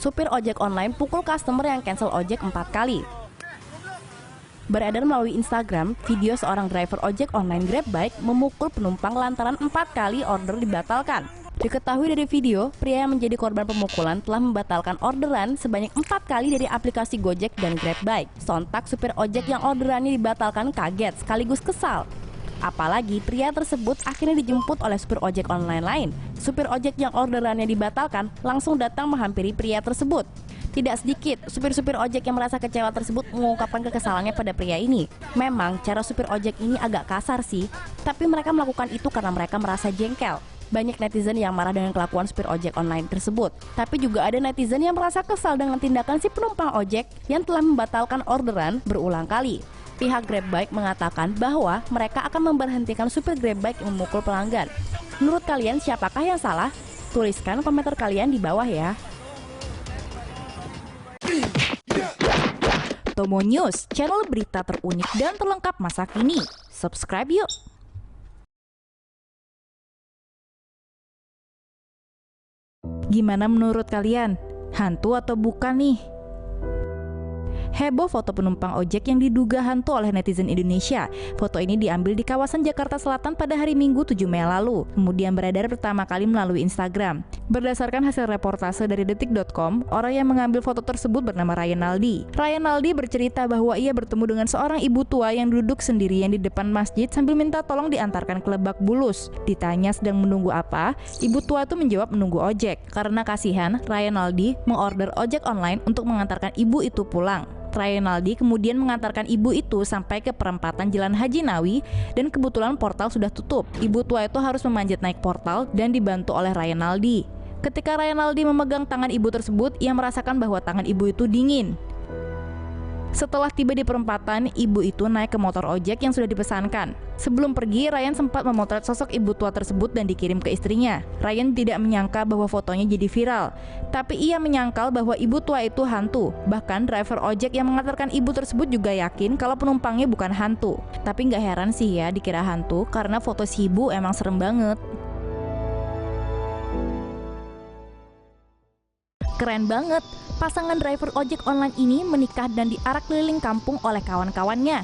Supir ojek online pukul customer yang cancel ojek 4 kali. Beredar melalui Instagram, video seorang driver ojek online Grabbike memukul penumpang lantaran 4 kali order dibatalkan. Diketahui dari video, pria yang menjadi korban pemukulan telah membatalkan orderan sebanyak 4 kali dari aplikasi Gojek dan Grabbike. Sontak supir ojek yang orderannya dibatalkan kaget sekaligus kesal. Apalagi pria tersebut akhirnya dijemput oleh supir ojek online lain. Supir ojek yang orderannya dibatalkan langsung datang menghampiri pria tersebut. Tidak sedikit supir-supir ojek yang merasa kecewa tersebut mengungkapkan kekesalannya pada pria ini. Memang cara supir ojek ini agak kasar sih, tapi mereka melakukan itu karena mereka merasa jengkel. Banyak netizen yang marah dengan kelakuan supir ojek online tersebut. Tapi juga ada netizen yang merasa kesal dengan tindakan si penumpang ojek yang telah membatalkan orderan berulang kali. Pihak Grabbike mengatakan bahwa mereka akan memberhentikan supir Grabbike yang memukul pelanggan. Menurut kalian siapakah yang salah? Tuliskan komentar kalian di bawah ya. Tomo News, channel berita terunik dan terlengkap masa kini. Subscribe yuk! Gimana menurut kalian? Hantu atau bukan nih? Heboh foto penumpang ojek yang diduga hantu oleh netizen Indonesia. Foto ini diambil di kawasan Jakarta Selatan pada hari Minggu 7 Mei lalu, kemudian beredar pertama kali melalui Instagram. Berdasarkan hasil reportase dari detik.com, orang yang mengambil foto tersebut bernama Ryanaldi. Ryanaldi bercerita bahwa ia bertemu dengan seorang ibu tua yang duduk sendirian di depan masjid sambil minta tolong diantarkan ke Lebak Bulus. Ditanya sedang menunggu apa, ibu tua itu menjawab menunggu ojek. Karena kasihan, Ryanaldi mengorder ojek online untuk mengantarkan ibu itu pulang. Ryanaldi kemudian mengantarkan ibu itu sampai ke perempatan Jalan Haji Nawi dan kebetulan portal sudah tutup. Ibu tua itu harus memanjat naik portal dan dibantu oleh Ryanaldi. Ketika Ryanaldi memegang tangan ibu tersebut, ia merasakan bahwa tangan ibu itu dingin. Setelah tiba di perempatan, ibu itu naik ke motor ojek yang sudah dipesankan. Sebelum pergi, Ryan sempat memotret sosok ibu tua tersebut dan dikirim ke istrinya. Ryan tidak menyangka bahwa fotonya jadi viral, tapi ia menyangkal bahwa ibu tua itu hantu. Bahkan driver ojek yang mengantarkan ibu tersebut juga yakin kalau penumpangnya bukan hantu. Tapi nggak heran sih ya dikira hantu, karena foto si ibu emang serem banget. Keren banget, pasangan driver ojek online ini menikah dan diarak keliling kampung oleh kawan-kawannya.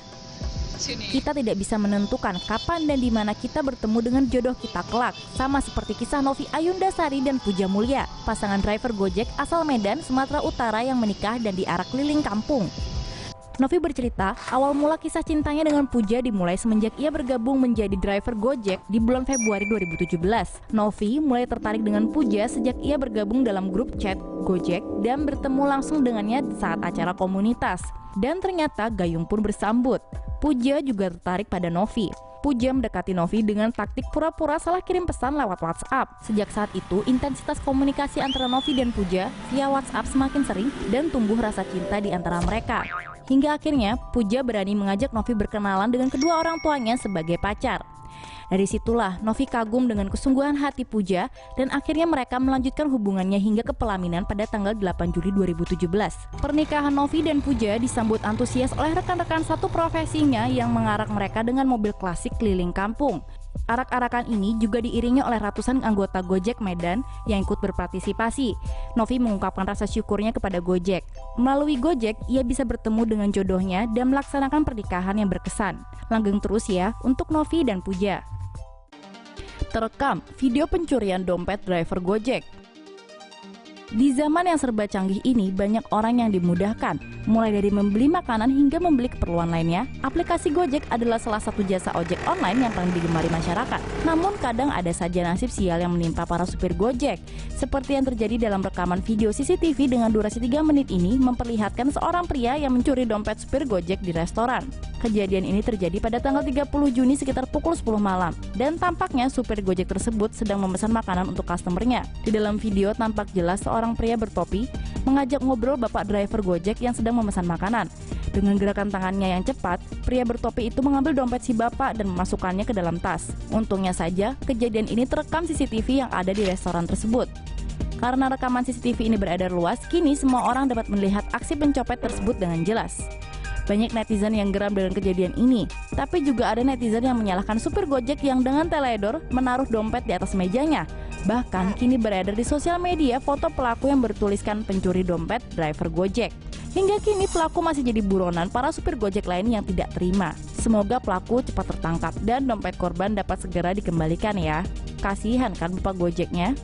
Kita tidak bisa menentukan kapan dan di mana kita bertemu dengan jodoh kita kelak. Sama seperti kisah Novi Ayundasari dan Puja Mulia, pasangan driver Gojek asal Medan, Sumatera Utara yang menikah dan diarak keliling kampung. Novi bercerita, awal mula kisah cintanya dengan Puja dimulai semenjak ia bergabung menjadi driver Gojek di bulan Februari 2017. Novi mulai tertarik dengan Puja sejak ia bergabung dalam grup chat Gojek dan bertemu langsung dengannya saat acara komunitas. Dan ternyata gayung pun bersambut. Puja juga tertarik pada Novi. Puja mendekati Novi dengan taktik pura-pura salah kirim pesan lewat WhatsApp. Sejak saat itu, intensitas komunikasi antara Novi dan Puja via WhatsApp semakin sering dan tumbuh rasa cinta di antara mereka. Hingga akhirnya, Puja berani mengajak Novi berkenalan dengan kedua orang tuanya sebagai pacar. Dari situlah Novi kagum dengan kesungguhan hati Puja dan akhirnya mereka melanjutkan hubungannya hingga ke pelaminan pada tanggal 8 Juli 2017. Pernikahan Novi dan Puja disambut antusias oleh rekan-rekan satu profesinya yang mengarak mereka dengan mobil klasik keliling kampung. Arak-arakan ini juga diiringi oleh ratusan anggota Gojek Medan yang ikut berpartisipasi. Novi mengungkapkan rasa syukurnya kepada Gojek. Melalui Gojek, ia bisa bertemu dengan jodohnya dan melaksanakan pernikahan yang berkesan. Langgeng terus ya untuk Novi dan Puja. Terekam video pencurian dompet driver Gojek. Di zaman yang serba canggih ini, banyak orang yang dimudahkan, mulai dari membeli makanan hingga membeli keperluan lainnya. Aplikasi Gojek adalah salah satu jasa ojek online yang paling digemari masyarakat. Namun kadang ada saja nasib sial yang menimpa para supir Gojek. Seperti yang terjadi dalam rekaman video CCTV dengan durasi 3 menit ini memperlihatkan seorang pria yang mencuri dompet supir Gojek di restoran. Kejadian ini terjadi pada tanggal 30 Juni sekitar pukul 10 malam. Dan tampaknya supir Gojek tersebut sedang memesan makanan untuk customernya. Di dalam video tampak jelas seorang pria bertopi mengajak ngobrol bapak driver Gojek yang sedang memesan makanan. Dengan gerakan tangannya yang cepat, pria bertopi itu mengambil dompet si bapak dan memasukkannya ke dalam tas. Untungnya saja, kejadian ini terekam CCTV yang ada di restoran tersebut. Karena rekaman CCTV ini beredar luas, kini semua orang dapat melihat aksi pencopet tersebut dengan jelas. Banyak netizen yang geram dengan kejadian ini, tapi juga ada netizen yang menyalahkan supir Gojek yang dengan teledor menaruh dompet di atas mejanya. Bahkan kini beredar di sosial media foto pelaku yang bertuliskan pencuri dompet driver Gojek. Hingga kini pelaku masih jadi buronan para supir Gojek lain yang tidak terima. Semoga pelaku cepat tertangkap dan dompet korban dapat segera dikembalikan ya. Kasihan kan Bapak Gojeknya.